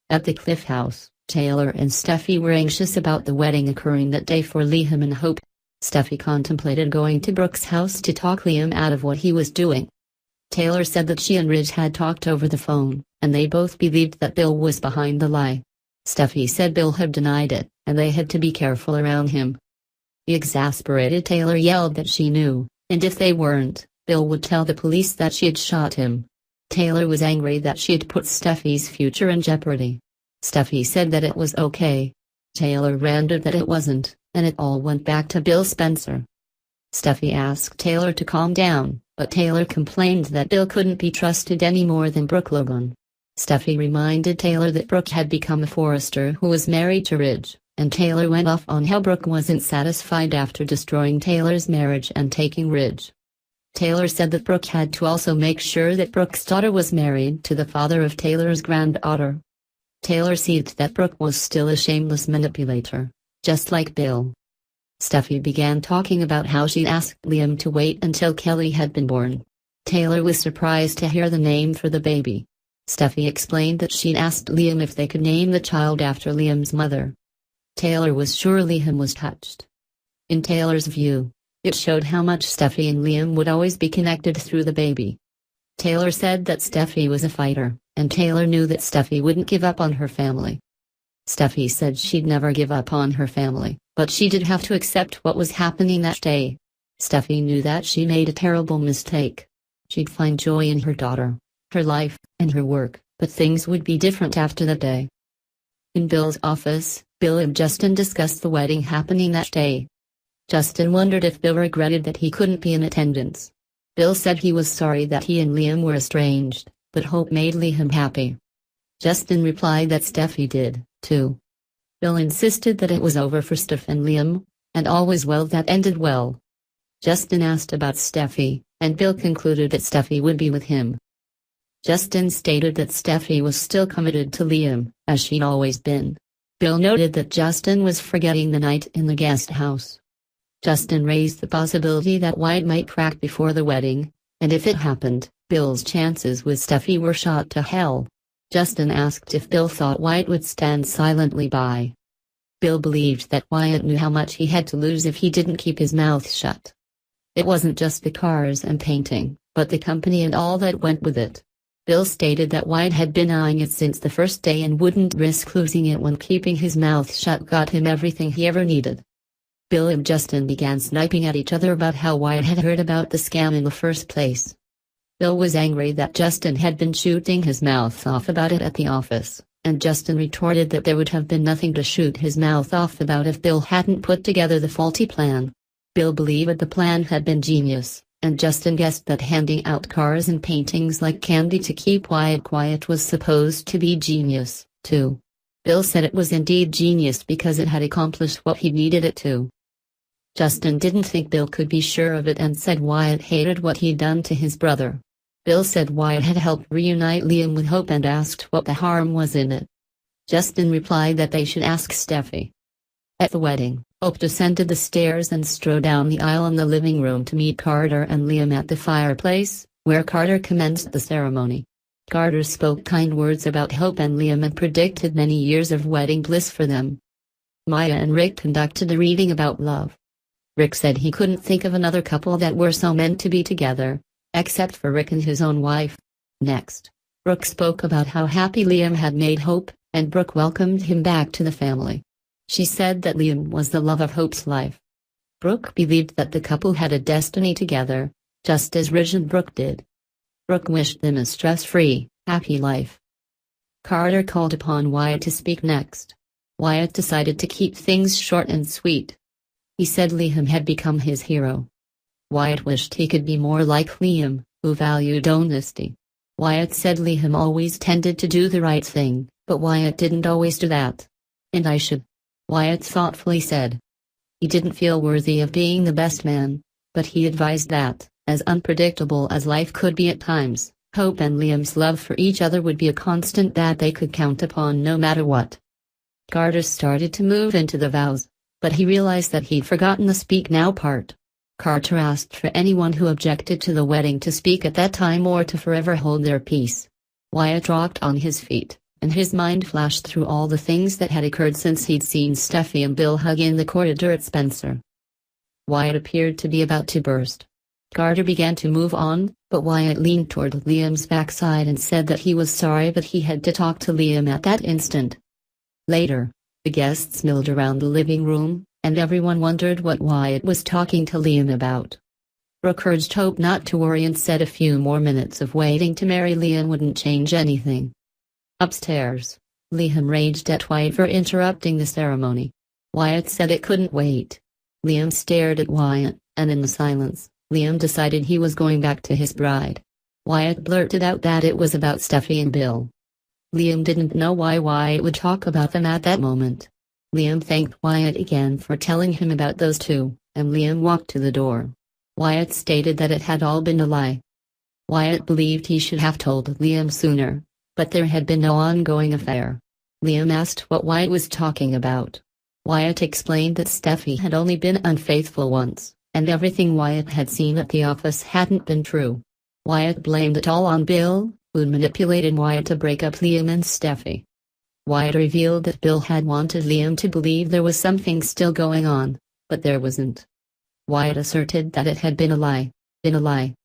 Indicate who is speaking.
Speaker 1: At the Cliff House, Taylor and Steffy were anxious about the wedding occurring that day for Liam and Hope. Steffy contemplated going to Brooke's house to talk Liam out of what he was doing. Taylor said that she and Ridge had talked over the phone, and they both believed that Bill was behind the lie. Steffy said Bill had denied it, and they had to be careful around him. The exasperated Taylor yelled that she knew, and if they weren't, Bill would tell the police that she had shot him. Taylor was angry that she had put Steffy's future in jeopardy. Steffy said that it was okay. Taylor ranted that it wasn't, and it all went back to Bill Spencer. Steffy asked Taylor to calm down, but Taylor complained that Bill couldn't be trusted any more than Brooke Logan. Steffy reminded Taylor that Brooke had become a forester who was married to Ridge, and Taylor went off on how Brooke wasn't satisfied after destroying Taylor's marriage and taking Ridge. Taylor said that Brooke had to also make sure that Brooke's daughter was married to the father of Taylor's granddaughter. Taylor said that Brooke was still a shameless manipulator, just like Bill. Steffy began talking about how she'd asked Liam to wait until Kelly had been born. Taylor was surprised to hear the name for the baby. Steffy explained that she'd asked Liam if they could name the child after Liam's mother. Taylor was sure Liam was touched. In Taylor's view, it showed how much Steffy and Liam would always be connected through the baby. Taylor said that Steffy was a fighter, and Taylor knew that Steffy wouldn't give up on her family. Steffy said she'd never give up on her family, but she did have to accept what was happening that day. Steffy knew that she made a terrible mistake. She'd find joy in her daughter, her life, and her work, but things would be different after that day. In Bill's office, Bill and Justin discussed the wedding happening that day. Justin wondered if Bill regretted that he couldn't be in attendance. Bill said he was sorry that he and Liam were estranged, but Hope made Liam happy. Justin replied that Steffy did, too. Bill insisted that it was over for Steph and Liam, and all was well that ended well. Justin asked about Steffy, and Bill concluded that Steffy would be with him. Justin stated that Steffy was still committed to Liam, as she'd always been. Bill noted that Justin was forgetting the night in the guest house. Justin raised the possibility that Wyatt might crack before the wedding, and if it happened, Bill's chances with Steffy were shot to hell. Justin asked if Bill thought Wyatt would stand silently by. Bill believed that Wyatt knew how much he had to lose if he didn't keep his mouth shut. It wasn't just the cars and painting, but the company and all that went with it. Bill stated that Wyatt had been eyeing it since the first day and wouldn't risk losing it when keeping his mouth shut got him everything he ever needed. Bill and Justin began sniping at each other about how Wyatt had heard about the scam in the first place. Bill was angry that Justin had been shooting his mouth off about it at the office, and Justin retorted that there would have been nothing to shoot his mouth off about if Bill hadn't put together the faulty plan. Bill believed the plan had been genius, and Justin guessed that handing out cars and paintings like candy to keep Wyatt quiet was supposed to be genius, too. Bill said it was indeed genius because it had accomplished what he needed it to. Justin didn't think Bill could be sure of it and said Wyatt hated what he'd done to his brother. Bill said Wyatt had helped reunite Liam with Hope and asked what the harm was in it. Justin replied that they should ask Steffy. At the wedding, Hope descended the stairs and strode down the aisle in the living room to meet Carter and Liam at the fireplace, where Carter commenced the ceremony. Carter spoke kind words about Hope and Liam and predicted many years of wedding bliss for them. Maya and Rick conducted a reading about love. Rick said he couldn't think of another couple that were so meant to be together, except for Rick and his own wife. Next, Brooke spoke about how happy Liam had made Hope, and Brooke welcomed him back to the family. She said that Liam was the love of Hope's life. Brooke believed that the couple had a destiny together, just as Ridge and Brooke did. Brooke wished them a stress-free, happy life. Carter called upon Wyatt to speak next. Wyatt decided to keep things short and sweet. He said Liam had become his hero. Wyatt wished he could be more like Liam, who valued honesty. Wyatt said Liam always tended to do the right thing, but Wyatt didn't always do that. And I should. Wyatt thoughtfully said. He didn't feel worthy of being the best man, but he advised that, as unpredictable as life could be at times, Hope and Liam's love for each other would be a constant that they could count upon no matter what. Carter started to move into the vows, but he realized that he'd forgotten the speak now part. Carter asked for anyone who objected to the wedding to speak at that time or to forever hold their peace. Wyatt rocked on his feet, and his mind flashed through all the things that had occurred since he'd seen Steffy and Bill hug in the corridor at Spencer. Wyatt appeared to be about to burst. Carter began to move on, but Wyatt leaned toward Liam's backside and said that he was sorry but he had to talk to Liam at that instant. Later, the guests milled around the living room, and everyone wondered what Wyatt was talking to Liam about. Brooke urged Hope not to worry and said a few more minutes of waiting to marry Liam wouldn't change anything. Upstairs, Liam raged at Wyatt for interrupting the ceremony. Wyatt said it couldn't wait. Liam stared at Wyatt, and in the silence, Liam decided he was going back to his bride. Wyatt blurted out that it was about Steffy and Bill. Liam didn't know why Wyatt would talk about them at that moment. Liam thanked Wyatt again for telling him about those two, and Liam walked to the door. Wyatt stated that it had all been a lie. Wyatt believed he should have told Liam sooner, but there had been no ongoing affair. Liam asked what Wyatt was talking about. Wyatt explained that Steffy had only been unfaithful once, and everything Wyatt had seen at the office hadn't been true. Wyatt blamed it all on Bill, who'd manipulated Wyatt to break up Liam and Steffy. Wyatt revealed that Bill had wanted Liam to believe there was something still going on, but there wasn't. Wyatt asserted that it had been a lie.